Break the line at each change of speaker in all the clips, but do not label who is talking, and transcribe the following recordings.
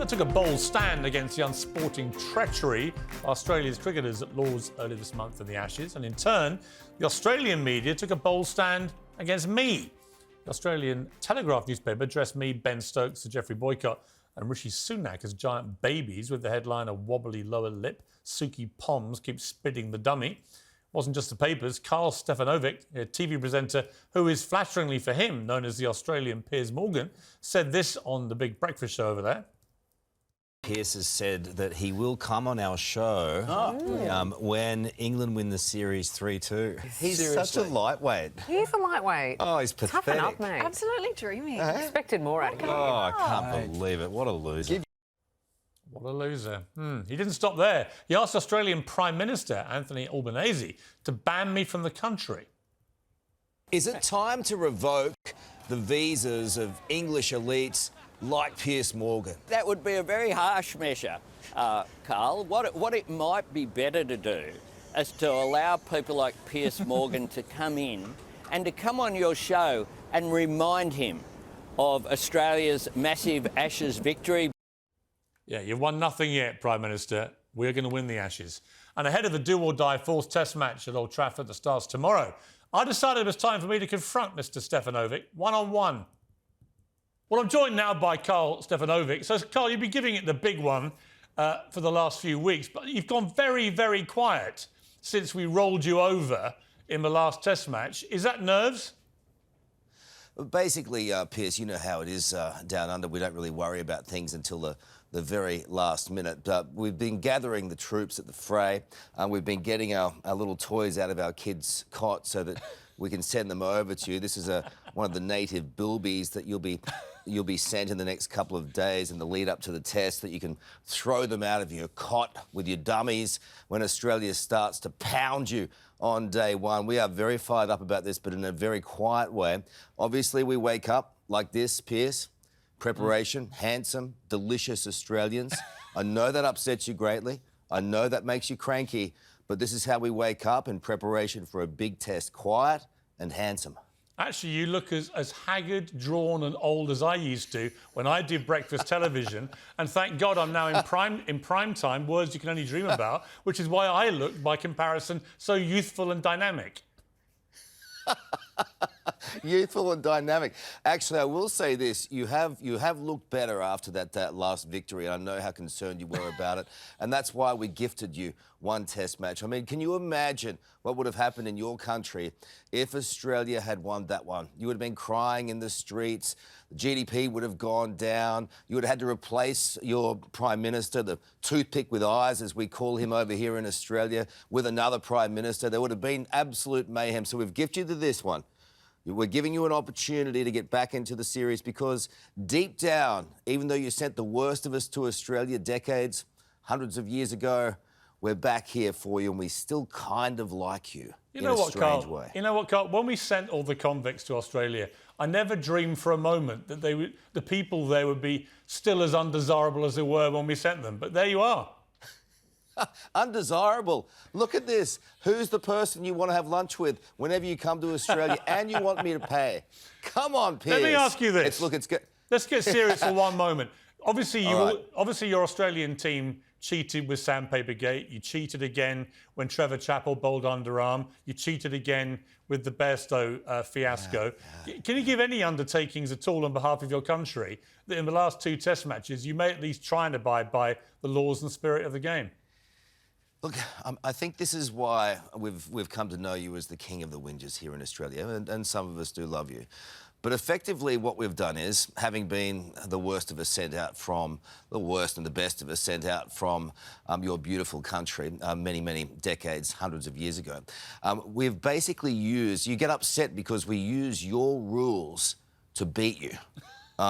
They took a bold stand against the unsporting treachery of Australia's cricketers at Lord's earlier this month in the Ashes, and in turn, the Australian media took a bold stand against me. The Australian Telegraph newspaper dressed me, Ben Stokes, Sir Geoffrey Boycott and Rishi Sunak as giant babies with the headline, "A wobbly lower lip, Suki Poms keeps spitting the dummy." It wasn't just the papers. Karl Stefanovic, a TV presenter who is flatteringly for him known as the Australian Piers Morgan, said this on the big breakfast show over there.
Piers has said that he will come on our show when England win the series 3-2. He's such a lightweight.
He is a lightweight.
Oh, he's pathetic.
Toughen up, mate.
Absolutely dreamy.
Expected more out of him.
Oh, I can't believe it. What a loser.
What a loser. He didn't stop there. He asked Australian Prime Minister Anthony Albanese to ban me from the country.
Is it time to revoke the visas of English elites like Piers Morgan?
That would be a very harsh measure, Karl. What it might be better to do is to allow people like Piers Morgan to come in and to come on your show and remind him of Australia's massive Ashes victory.
Yeah, you've won nothing yet, Prime Minister. We're going to win the Ashes. And ahead of the do-or-die fourth Test match at Old Trafford that starts tomorrow, I decided it was time for me to confront Mr Stefanovic one-on-one. Well, I'm joined now by Karl Stefanovic. So, Karl, you've been giving it the big one for the last few weeks, but you've gone very, very quiet since we rolled you over in the last Test match. Is that nerves?
Basically, Piers, you know how it is down under. We don't really worry about things until the very last minute. We've been gathering the troops at the fray. We've been getting our little toys out of our kids' cots so that we can send them over to you. This is one of the native bilbies that you'll be sent in the next couple of days in the lead up to the test, that you can throw them out of your cot with your dummies when Australia starts to pound you on day one. We are very fired up about this, but in a very quiet way. Obviously, we wake up like this, Piers. Preparation, handsome, delicious Australians. I know that upsets you greatly. I know that makes you cranky, but this is how we wake up in preparation for a big test. Quiet and handsome.
Actually, you look as haggard, drawn and old as I used to when I did breakfast television. And thank God I'm now in prime time, words you can only dream about, which is why I look, by comparison, so youthful and dynamic.
Youthful and dynamic. Actually, I will say this. You have looked better after that last victory. I know how concerned you were about it. And that's why we gifted you one Test match. I mean, can you imagine what would have happened in your country if Australia had won that one? You would have been crying in the streets. The GDP would have gone down. You would have had to replace your Prime Minister, the toothpick with eyes, as we call him over here in Australia, with another Prime Minister. There would have been absolute mayhem. So we've gifted you this one. We're giving you an opportunity to get back into the series because deep down, even though you sent the worst of us to Australia decades, hundreds of years ago, we're back here for you and we still kind of like you in a strange way.
You know what, Karl? When we sent all the convicts to Australia, I never dreamed for a moment that the people there would be still as undesirable as they were when we sent them. But there you are.
Undesirable. Look at this. Who's the person you want to have lunch with whenever you come to Australia and you want me to pay? Come on, Piers.
Let me ask you this. Let's get serious for one moment. Obviously, your Australian team cheated with Sandpapergate. You cheated again when Trevor Chappell bowled underarm. You cheated again with the Bairstow fiasco. Can you give any undertakings at all on behalf of your country that in the last two Test matches you may at least try and abide by the laws and spirit of the game?
Look, I think this is why we've come to know you as the king of the whingers here in Australia, and some of us do love you. But effectively what we've done is, having been the worst of us sent out from, the worst and the best of us sent out from your beautiful country many, many decades, hundreds of years ago, we've basically used, you get upset because we use your rules to beat you.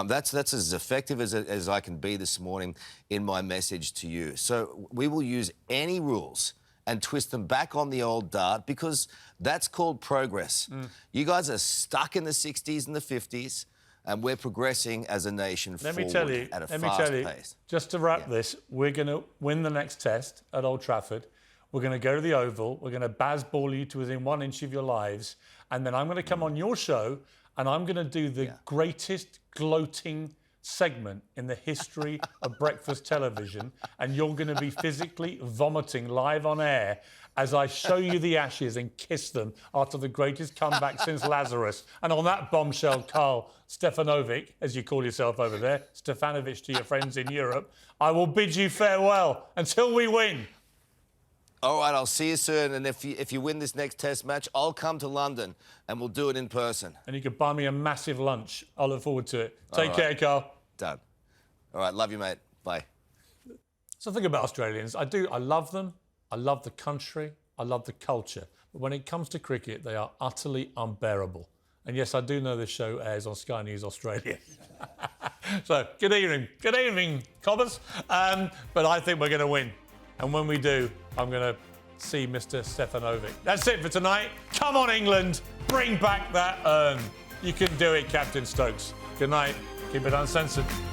That's as effective as I can be this morning in my message to you. So we will use any rules and twist them back on the old dart because that's called progress. You guys are stuck in the 60s and the 50s and we're progressing as a nation forward at a fast pace.
Just to wrap this, we're going to win the next Test at Old Trafford. We're going to go to the Oval. We're going to Bazball you to within 1 inch of your lives. And then I'm going to come on your show and I'm going to do the greatest gloating segment in the history of breakfast television, and you're going to be physically vomiting live on air as I show you the Ashes and kiss them after the greatest comeback since Lazarus. And on that bombshell, Karl Stefanovic, as you call yourself over there, Stefanovic to your friends in Europe, I will bid you farewell until we win.
All right, I'll see you soon. And if you win this next Test match, I'll come to London and we'll do it in person.
And you could buy me a massive lunch. I look forward to it. Take care, Karl.
Done. All right, love you, mate. Bye.
So think about Australians. I love them. I love the country. I love the culture. But when it comes to cricket, they are utterly unbearable. And yes, I do know this show airs on Sky News Australia. So, good evening, Cobbers. But I think we're going to win. And when we do, I'm going to see Mr Stefanovic. That's it for tonight. Come on, England. Bring back that urn. You can do it, Captain Stokes. Good night. Keep it uncensored.